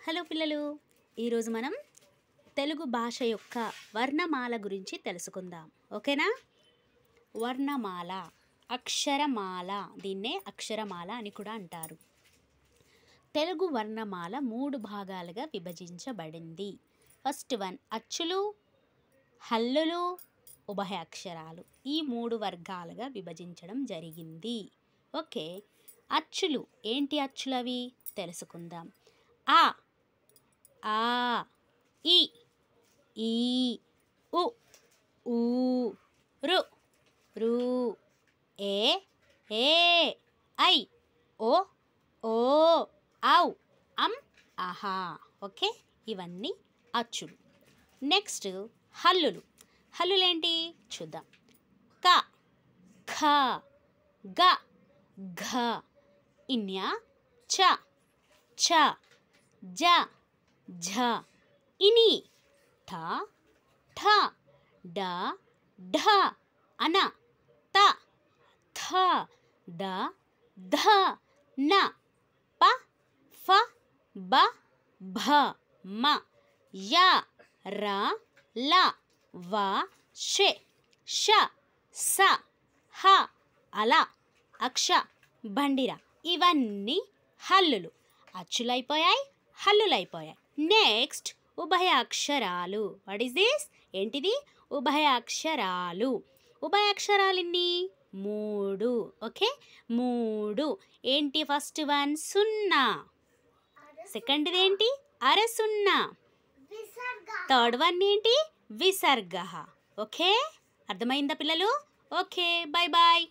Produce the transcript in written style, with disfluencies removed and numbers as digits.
Hello పిల్లలు, ఈరోజు మనం తెలుగు భాష యొక్క వర్ణమాల గురించి తెలుసుకుందాం. ఓకేనా? వర్ణమాల, అక్షరమాల, దీన్నే అక్షరమాల అని కూడా అంటారు. తెలుగు వర్ణమాల 3 భాగాలుగా విభజించబడింది. ఫస్ట్ వన్ అచ్చులు, హల్లులు, ఉభయ అక్షరాలు. ఈ 3 వర్గాలుగా విభజించడం జరిగింది. ఓకే, అచ్చులు ఏంటి? అచ్చులవి తెలుసుకుందాం. ఆ, ఆ, ఈ, ఈ, ఉ, ఊ, రు, రు, ఏ, ఐ, ఓ, ఔ, ఆహా. ఓకే, ఇవన్నీ అచ్చులు. నెక్స్ట్ హల్లులు. హల్లులేంటి చూద్దాం. క, ఖ, గ, ఘ, ఇన్య, చ, ఛ, జ, ఝ, ఇని, ఠ, ఠ, డ, ఢ, అన, త, థ, ద, ధ, న, ప, ఫ, బ, భ, మ, య, ర, ల, వ, షె, ష, స, హ, అల, అక్ష, బండిర. ఇవన్నీ హల్లులు. అచ్చులైపోయాయి, హల్లులైపోయాయి. నెక్స్ట్ ఉభయ అక్షరాలు. What is this? ఏంటిది? ఉభయ అక్షరాలు. ఉభయ అక్షరాలు ఎన్ని? 3. ఓకే, 3. ఏంటి? ఫస్ట్ వన్ సున్నా, సెకండ్ది ఏంటి? అరసున్నా, థర్డ్ వన్ ఏంటి? విసర్గ. ఓకే, అర్థమైందా పిల్లలు? Okay, bye bye.